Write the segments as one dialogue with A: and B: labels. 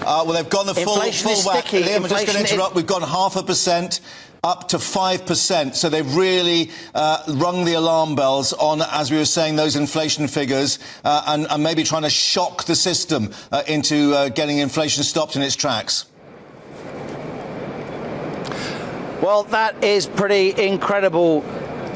A: Well, they've gone the full whack. Liam, I'm just going to interrupt. We've gone 0.5% up to 5%. So they've really rung the alarm bells on, as we were saying, those inflation figures and maybe trying to shock the system into getting inflation stopped in its tracks.
B: Well, that is pretty incredible,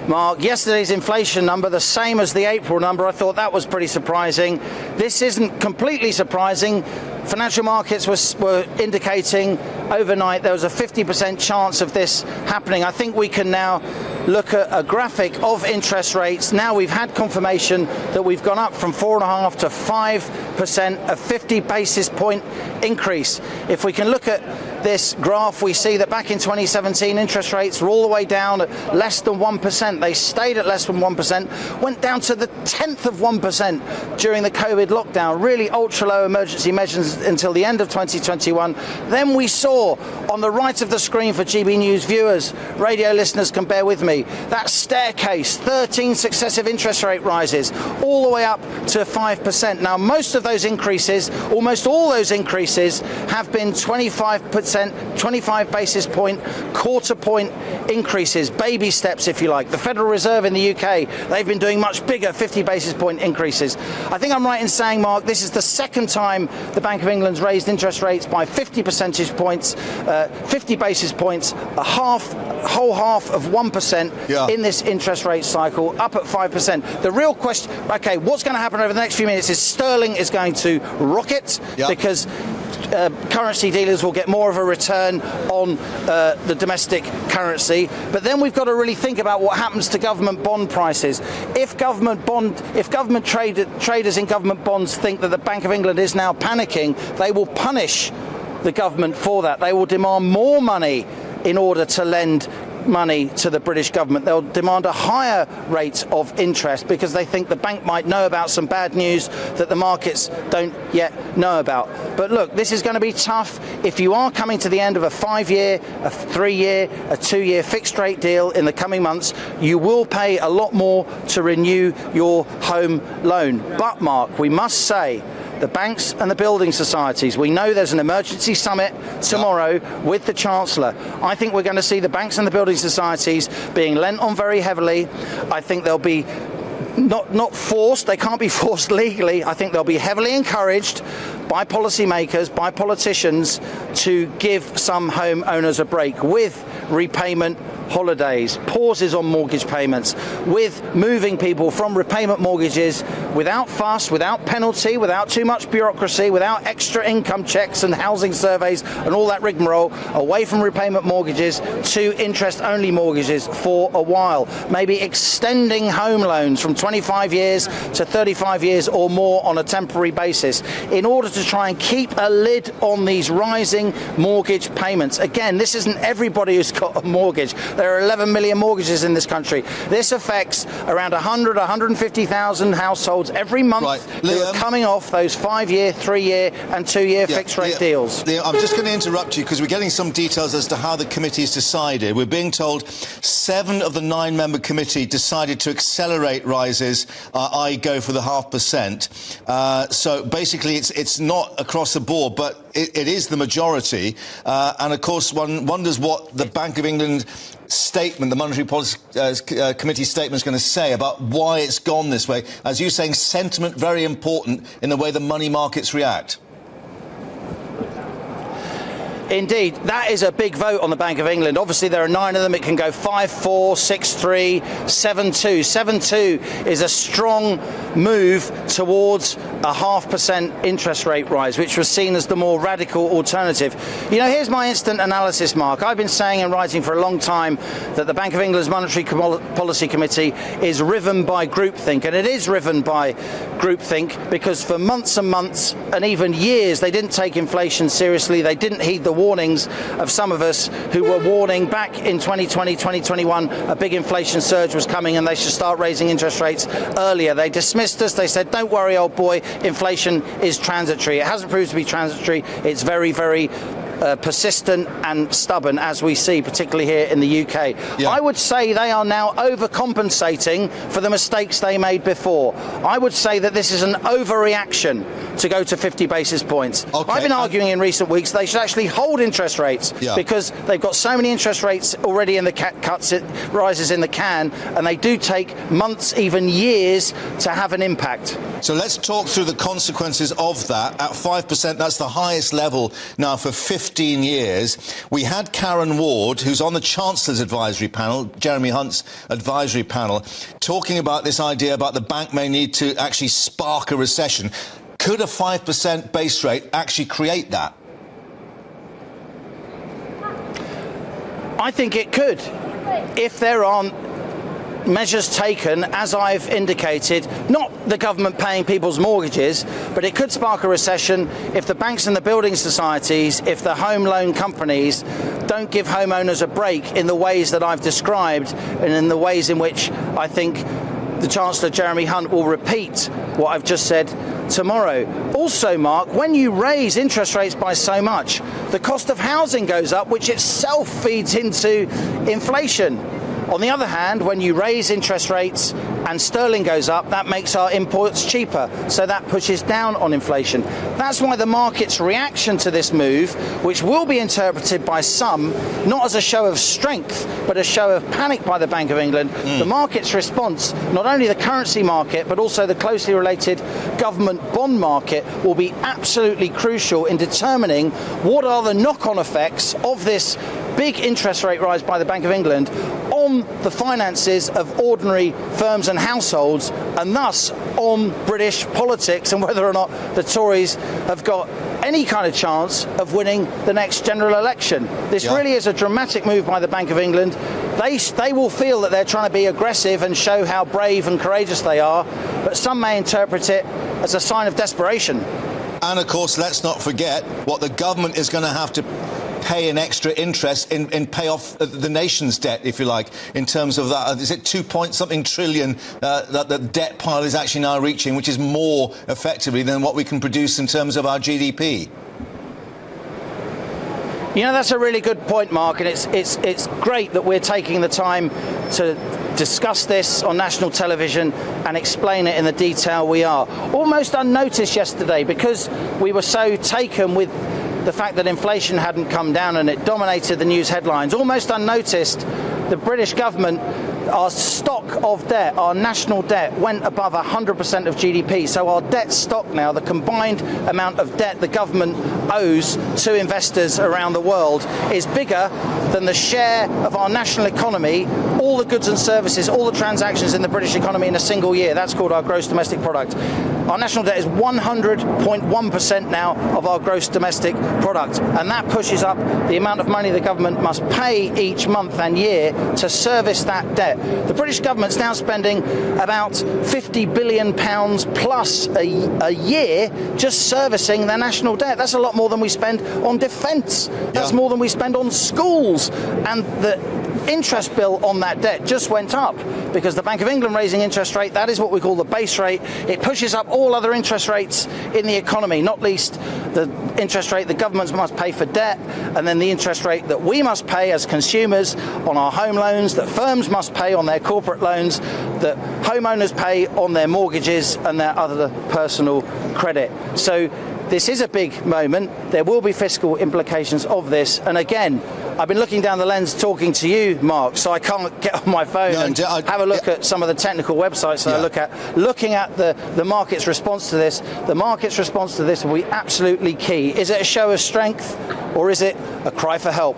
B: Mark. Yesterday's inflation number, the same as the April number. I thought that was pretty surprising. This isn't completely surprising. Financial markets were indicating overnight there was a 50% chance of this happening. I think we can now look at a graphic of interest rates. Now we've had confirmation that we've gone up from 4.5% to 5%, a 50 basis point increase. If we can look at this graph, we see that back in 2017 interest rates were all the way down at less than 1%. They stayed at less than 1%, went down to the 10th of 1% during the COVID lockdown, really ultra low emergency measures until the end of 2021. Then we saw on the right of the screen for GB News viewers, radio listeners can bear with me, that staircase, 13 successive interest rate rises, all the way up to 5%. Now, most of those increases, almost all those increases, have been 25 basis point, quarter point increases, baby steps, if you like. The Federal Reserve in the UK, they've been doing much bigger 50 basis point increases. I think I'm right in saying, Mark, this is the second time the Bank of England's raised interest rates by 50 percentage points, 50 basis points, whole half of 1% in this interest rate cycle, up at 5%. The real question, okay, what's going to happen over the next few minutes is sterling is going to rocket because currency dealers will get more of a return on the domestic currency. But then we've got to really think about what happens to government bond prices. If government traders in government bonds think that the Bank of England is now panicking, they will punish the government for that. They will demand more money in order to lend money to the British government. They'll demand a higher rate of interest because they think the bank might know about some bad news that the markets don't yet know about. But look, this is going to be tough. If you are coming to the end of a 5-year, a 3-year, a 2-year fixed rate deal in the coming months, you will pay a lot more to renew your home loan. But Mark, we must say, the banks and the building societies, we know there's an emergency summit tomorrow with the Chancellor. I think we're going to see the banks and the building societies being lent on very heavily. I think they'll be not forced, they can't be forced legally. I think they'll be heavily encouraged by policymakers, by politicians, to give some homeowners a break with repayment holidays, pauses on mortgage payments, with moving people from repayment mortgages without fuss, without penalty, without too much bureaucracy, without extra income checks and housing surveys and all that rigmarole, away from repayment mortgages to interest-only mortgages for a while. Maybe extending home loans from 25 years to 35 years or more on a temporary basis in order to try and keep a lid on these rising mortgage payments. Again, this isn't everybody who's got a mortgage. There are 11 million mortgages in this country. This affects around 150,000 households every month who are coming off those 5-year, 3-year and 2-year fixed rate deals.
A: Liam, I'm just going to interrupt you because we're getting some details as to how the committee's decided. We're being told 7 of the 9-member committee decided to accelerate rises, i.e. go for the 0.5%. So basically it's not across the board, but it is the majority. And of course, one wonders what the Bank of England statement, the Monetary Policy Committee statement, is going to say about why it's gone this way. As you're saying, sentiment very important in the way the money markets react.
B: Indeed, that is a big vote on the Bank of England. Obviously, there are 9 of them. It can go 5-4, 6-3, 7-2. 7-2 is a strong move towards a 0.5% interest rate rise, which was seen as the more radical alternative. You know, here's my instant analysis, Mark. I've been saying and writing for a long time that the Bank of England's Monetary Policy Committee is riven by groupthink, and it is riven by groupthink because for months and months and even years they didn't take inflation seriously. They didn't heed the warnings of some of us who were warning back in 2020, 2021 a big inflation surge was coming and they should start raising interest rates earlier. They dismissed us. They said, don't worry, old boy, inflation is transitory. It hasn't proved to be transitory. It's very, very persistent and stubborn as we see, particularly here in the UK.
A: Yeah.
B: I would say they are now overcompensating for the mistakes they made before. I would say that this is an overreaction to go to 50 basis points.
A: Okay.
B: I've been arguing in recent weeks they should actually hold interest rates because they've got so many interest rates already in the rises in the can, and they do take months, even years, to have an impact.
A: So let's talk through the consequences of that. At 5%, that's the highest level now for 15 years. We had Karen Ward, who's on the Chancellor's advisory panel, Jeremy Hunt's advisory panel, talking about this idea about the bank may need to actually spark a recession. Could a 5% base rate actually create that?
B: I think it could, if there aren't measures taken, as I've indicated, not the government paying people's mortgages, but it could spark a recession if the banks and the building societies, if the home loan companies don't give homeowners a break in the ways that I've described and in the ways in which I think the Chancellor, Jeremy Hunt, will repeat what I've just said tomorrow. Also, Mark, when you raise interest rates by so much, the cost of housing goes up, which itself feeds into inflation. On the other hand, when you raise interest rates and sterling goes up, that makes our imports cheaper, so that pushes down on inflation. That's why the market's reaction to this move, which will be interpreted by some not as a show of strength, but a show of panic by the Bank of England, the market's response, not only the currency market, but also the closely related government bond market, will be absolutely crucial in determining what are the knock-on effects of this big interest rate rise by the Bank of England on the finances of ordinary firms and households, and thus on British politics and whether or not the Tories have got any kind of chance of winning the next general election. This really is a dramatic move by the Bank of England. They will feel that they're trying to be aggressive and show how brave and courageous they are, but some may interpret it as a sign of desperation.
A: And of course, let's not forget what the government is going to have to pay an extra interest in pay off the nation's debt, if you like, in terms of that. Is it 2-point-something trillion that the debt pile is actually now reaching, which is more effectively than what we can produce in terms of our GDP?
B: You know, that's a really good point, Mark, and it's great that we're taking the time to discuss this on national television and explain it in the detail we are. Almost unnoticed yesterday, because we were so taken with the fact that inflation hadn't come down and it dominated the news headlines. Almost unnoticed, the British government, our stock of debt, our national debt, went above 100% of GDP. So our debt stock now, the combined amount of debt the government owes to investors around the world, is bigger than the share of our national economy, all the goods and services, all the transactions in the British economy in a single year. That's called our gross domestic product. Our national debt is 100.1% now of our gross domestic product, and that pushes up the amount of money the government must pay each month and year to service that debt. The British government's now spending about £50 billion plus a year just servicing their national debt. That's a lot more than we spend on defence. That's more than we spend on schools. And the interest bill on that debt just went up because the Bank of England raising interest rate, that is what we call the base rate. It pushes up all other interest rates in the economy, not least the interest rate the governments must pay for debt, and then the interest rate that we must pay as consumers on our home loans, that firms must pay on their corporate loans, that homeowners pay on their mortgages and their other personal credit. So this is a big moment. There will be fiscal implications of this. And again, I've been looking down the lens talking to you, Mark, so I can't get on my phone and have a look at some of the technical websites that I look at. Looking at the market's response to this, the market's response to this will be absolutely key. Is it a show of strength or is it a cry for help?